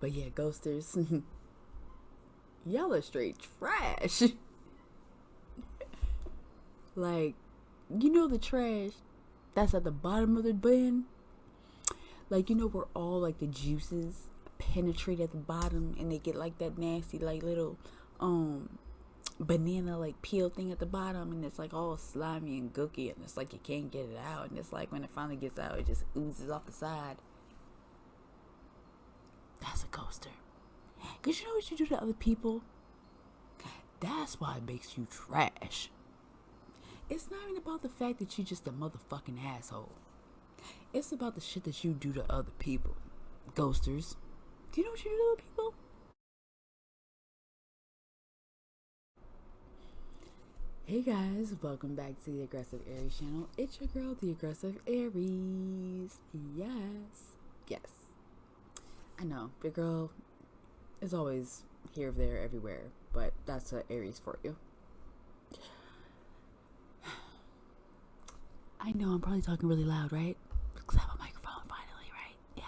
But yeah, ghosters, y'all are straight trash. Like, the trash that's at the bottom of the bin? Like, where all like the juices penetrate at the bottom and they get like that nasty, like little, banana like peel thing at the bottom, and it's like all slimy and gooky, and it's like you can't get it out, and it's like when it finally gets out, it just oozes off the side. That's a ghoster. Because you know what you do to other people? That's why it makes you trash. It's not even about the fact that you're just a motherfucking asshole. It's about the shit that you do to other people. Ghosters. Do you know what you do to other people? Hey guys, welcome back to the Aggressive Aries channel. It's your girl, the Aggressive Aries. Yes. I know, your girl is always here, there, everywhere, but that's an Aries for you. I know I'm probably talking really loud, right? Because I have a microphone finally, right? Yeah.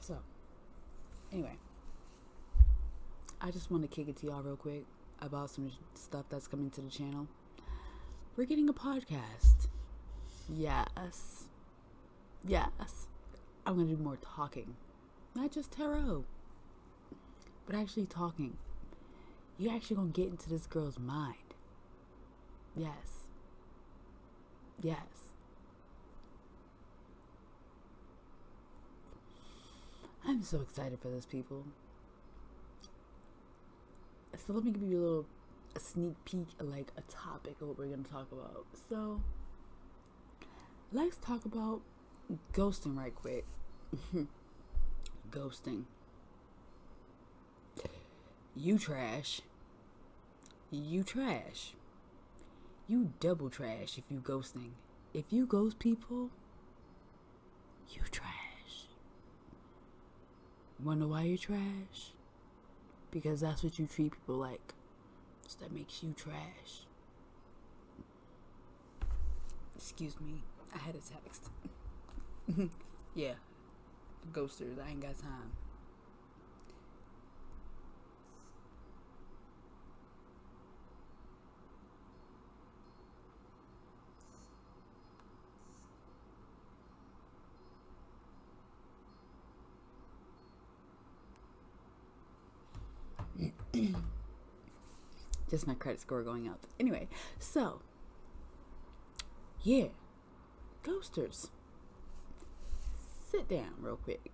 So, anyway, I just want to kick it to y'all real quick about some stuff that's coming to the channel. We're getting a podcast. Yes. I'm going to do more talking. Not just tarot, but actually talking. You're actually going to get into this girl's mind. Yes. I'm so excited for this, people. So let me give you a sneak peek of like a topic of what we're going to talk about. So let's talk about ghosting right quick. Ghosting. You trash. You double trash if you ghosting. If you ghost people, you trash. Wonder why you're trash? Because that's what you treat people like. So that makes you trash. Excuse me, I had a text. Yeah, ghosters, I ain't got time. Just my credit score going up. Anyway, so yeah, ghosters. Sit down real quick.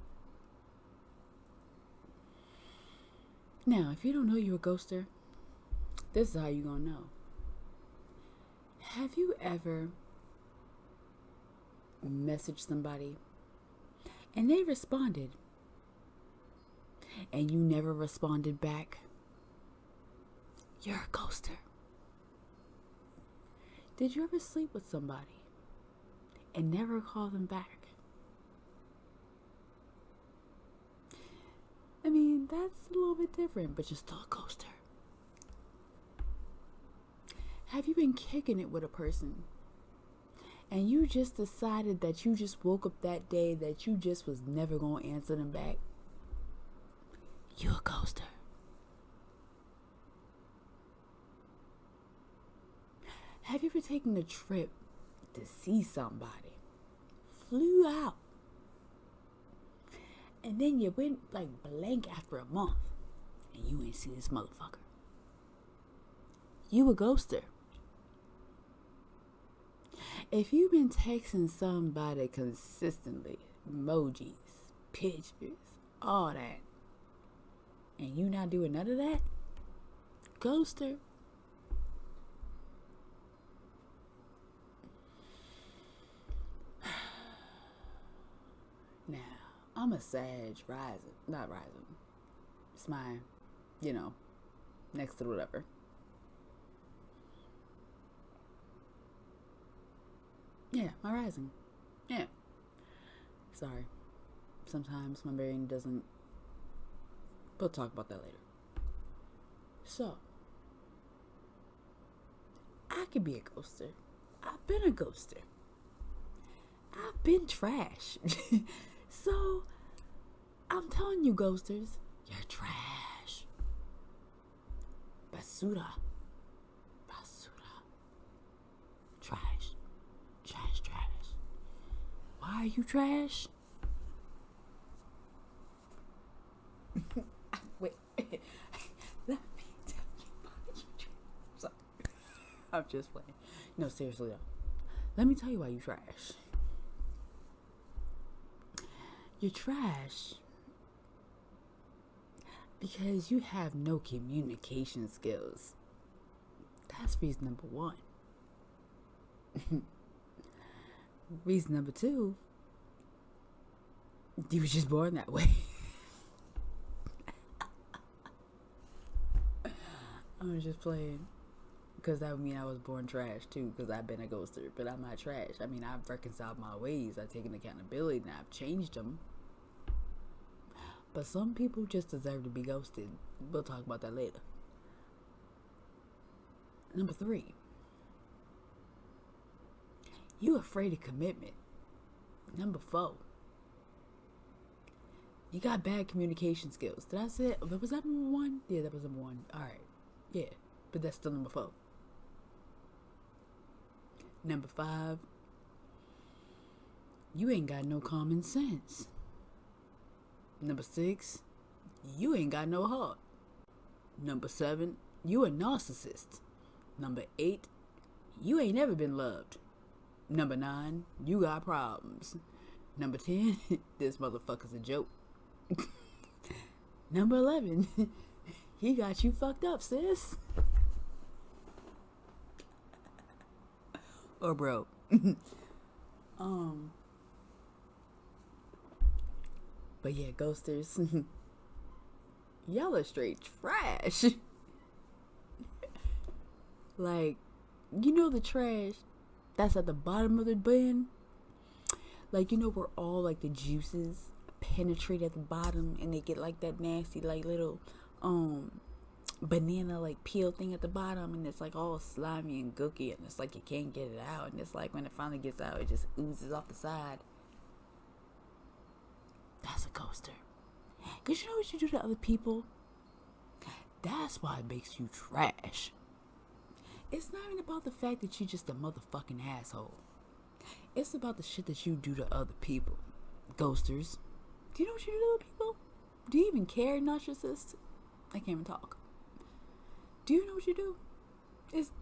Now, if you don't know you're a ghoster, this is how you gonna know. Have you ever messaged somebody and they responded and you never responded back? You're a ghoster. Did you ever sleep with somebody and never call them back? I mean, that's a little bit different, but you're still a ghoster. Have you been kicking it with a person and you just decided that you just woke up that day that you just was never going to answer them back? You're a ghoster. Have you ever taken a trip to see somebody, flew out, and then you went like blank after a month and you ain't seen this motherfucker? You a ghoster. If you've been texting somebody consistently, emojis, pictures, all that, and you not doing none of that, ghoster. Now, I'm a Sag rising, not rising. It's my, next to whatever. Yeah, my rising. Yeah. Sorry. Sometimes my brain doesn't. We'll talk about that later. So, I could be a ghoster. I've been a ghoster. I've been trash. So, I'm I'm telling you, ghosters, you're trash. Basura. Trash. Trash. Why are you trash? Wait. Let me tell you why you trash. Sorry. I'm just playing. No, seriously though. Let me tell you why you trash. You're trash because you have no communication skills. That's reason number one. Reason number two, you were just born that way. I'm just playing. Because that would mean I was born trash too, because I've been a ghoster. But I'm not trash. I mean, I've reconciled my ways. I've taken accountability and I've changed them. But some people just deserve to be ghosted. We'll talk about that later. Number 3. You afraid of commitment. Number 4. You got bad communication skills. Did I say it? Was that number 1? Yeah, that was number 1. Alright. Yeah. But that's still number 4. Number 5. You ain't got no common sense. Number 6. You ain't got no heart. Number 7. You a narcissist. Number 8. You ain't never been loved. Number 9. You got problems. Number 10. This motherfucker's a joke. Number 11. He got you fucked up, sis. Or bro. But yeah, ghosters. Y'all are straight trash. Like, you know the trash that's at the bottom of the bin? Like, you know where all like the juices penetrate at the bottom and they get like that nasty like little banana like peel thing at the bottom, and it's like all slimy and gooky, and it's like you can't get it out, and it's like when it finally gets out it just oozes off the side. That's a ghoster. Cause you know what you do to other people? That's why it makes you trash. It's not even about the fact that you're just a motherfucking asshole. It's about the shit that you do to other people. Ghosters. Do you know what you do to other people? Do you even care, narcissist? I can't even talk. Do you know what you do?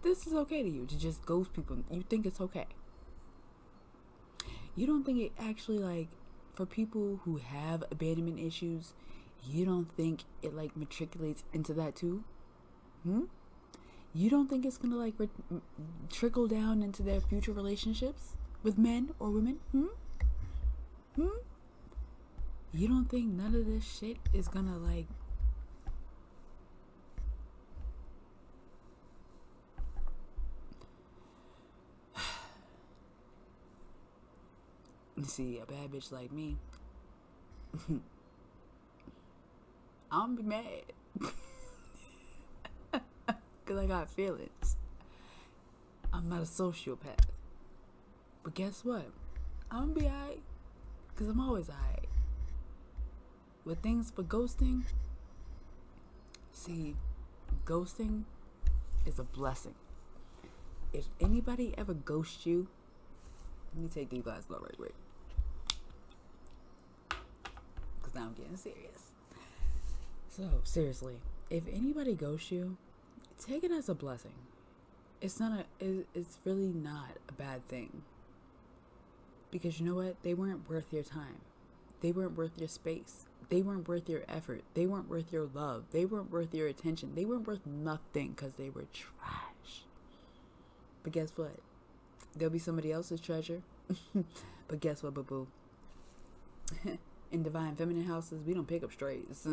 This is okay to you to just ghost people. You think it's okay. You don't think it actually, like, for people who have abandonment issues, you don't think it like matriculates into that too? You don't think it's gonna like trickle down into their future relationships with men or women? You don't think none of this shit is gonna like see, a bad bitch like me, I'm gonna be mad. Cause I got feelings. I'm not a sociopath. But guess what? I'm gonna be alright. Cause I'm always alright. With things for ghosting, see, ghosting is a blessing. If anybody ever ghosts you, let me take these glasses off right quick. Cause now I'm getting serious. So, seriously, if anybody ghosts you, take it as a blessing. It's really not a bad thing. Because you know what? They weren't worth your time. They weren't worth your space. They weren't worth your effort. They weren't worth your love. They weren't worth your attention. They weren't worth nothing because they were trash. But guess what? There'll be somebody else's treasure. But guess what, boo-boo? In divine feminine houses, we don't pick up strays.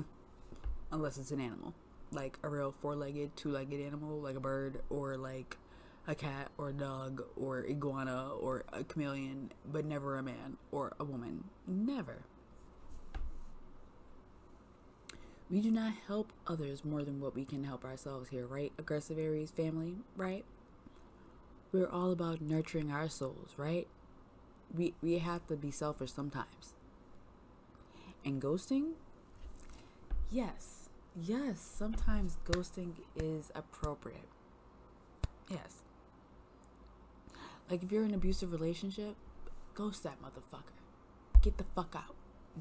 Unless it's an animal. Like a real 4-legged, 2-legged animal, like a bird, or like a cat, or a dog, or iguana, or a chameleon, but never a man or a woman. Never. We do not help others more than what we can help ourselves here, right? Aggressive Aries family, right? We're all about nurturing our souls, right? We have to be selfish sometimes. And ghosting Yes, yes, sometimes ghosting is appropriate. Yes. Like if you're in an abusive relationship, ghost that motherfucker. Get the fuck out.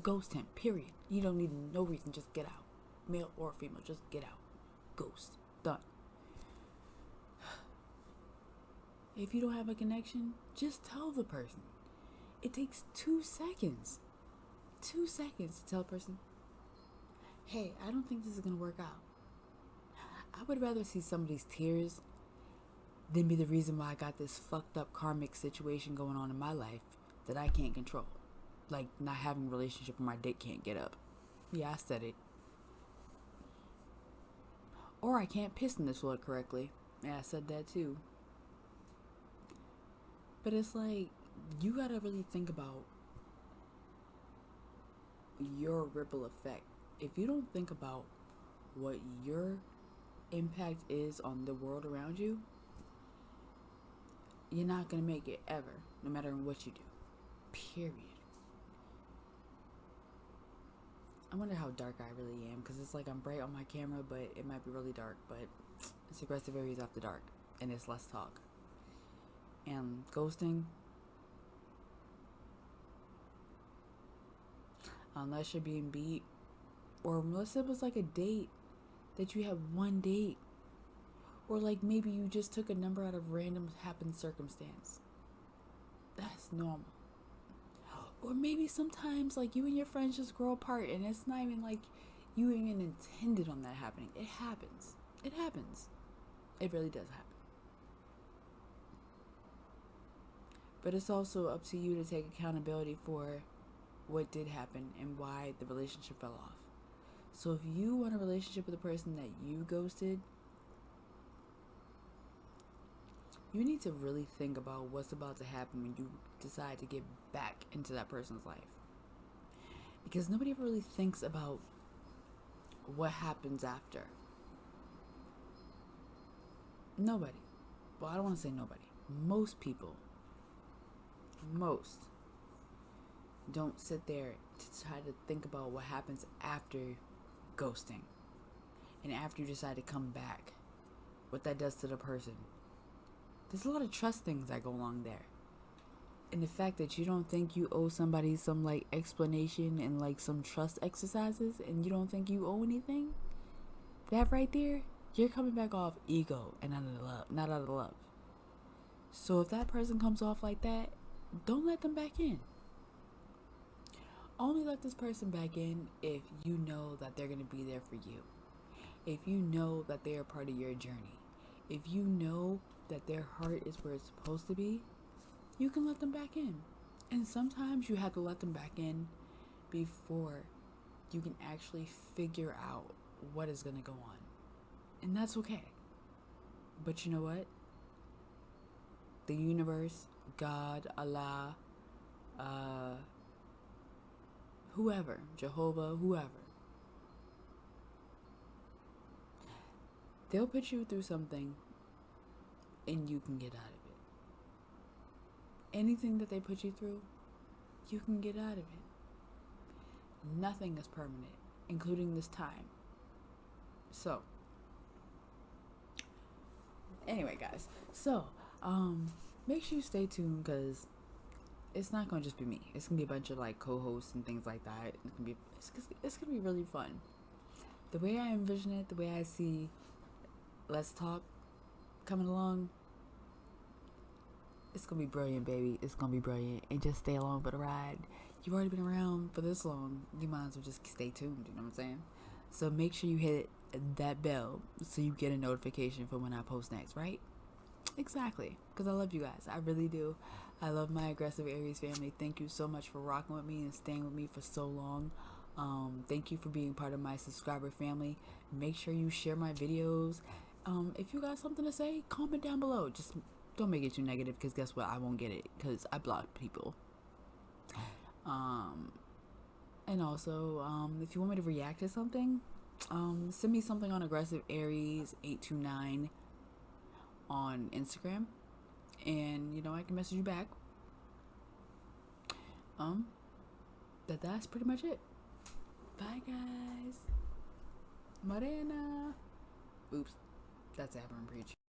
Ghost him, period. You don't need no reason, just get out. Male or female, just get out. Ghost. Done. If you don't have a connection, just tell the person. It takes 2 seconds. 2 seconds to tell a person, hey, I don't think this is going to work out. I would rather see somebody's tears than be the reason why I got this fucked up karmic situation going on in my life that I can't control. Like not having a relationship where my dick can't get up. Yeah, I said it. Or I can't piss in the toilet correctly. Yeah, I said that too. But it's like, you gotta really think about your ripple effect. If you don't think about what your impact is on the world around you, you're not gonna make it ever, no matter what you do. Period. I wonder how dark I really am, because it's like I'm bright on my camera, but it might be really dark. But it's aggressive areas after dark, and it's less talk. And ghosting, unless you're being beat, or unless it was like a date that you had one date, or like maybe you just took a number out of random happened circumstance. That's normal. Or maybe sometimes like you and your friends just grow apart, and it's not even like you even intended on that happening. It happens. It happens. It really does happen. But it's also up to you to take accountability for what did happen and why the relationship fell off. So if you want a relationship with a person that you ghosted, you need to really think about what's about to happen when you decide to get back into that person's life. Because nobody ever really thinks about what happens after. Nobody. Well, I don't want to say nobody. Most people. Most don't sit there to try to think about what happens after ghosting. And after you decide to come back. What that does to the person. There's a lot of trust things that go along there. And the fact that you don't think you owe somebody some like explanation and like some trust exercises, and you don't think you owe anything, that right there, you're coming back off ego and not out of love. So if that person comes off like that, don't let them back in. Only let this person back in if you know that they're going to be there for you. If you know that they are part of your journey. If you know that their heart is where it's supposed to be, you can let them back in. And sometimes you have to let them back in before you can actually figure out what is going to go on. And that's okay. But you know what? The universe, God, Allah, whoever, Jehovah, whoever, they'll put you through something and you can get out of it. Anything that they put you through, you can get out of it. Nothing is permanent, including this time. So, anyway, guys. So, make sure you stay tuned, because it's not gonna just be me. It's gonna be a bunch of like co-hosts and things like that. It's gonna be really fun. The way I envision it, the way I see Let's Talk coming along, it's gonna be brilliant, baby. It's gonna be brilliant. And just stay along for the ride. You've already been around for this long. You might as well just stay tuned. You know what I'm saying? So make sure you hit that bell so you get a notification for when I post next, right? Exactly. Because I love you guys. I really do. I love my aggressive Aries family. Thank you so much for rocking with me and staying with me for so long. Thank you for being part of my subscriber family. Make sure you share my videos. If you got something to say, comment down below. Just don't make it too negative, because guess what? I won't get it, because I block people. And also, if you want me to react to something, send me something on aggressive Aries 829 on Instagram, and I can message you back. That's pretty much it. Bye, guys. Morena. Oops, that's Aberrant Preach.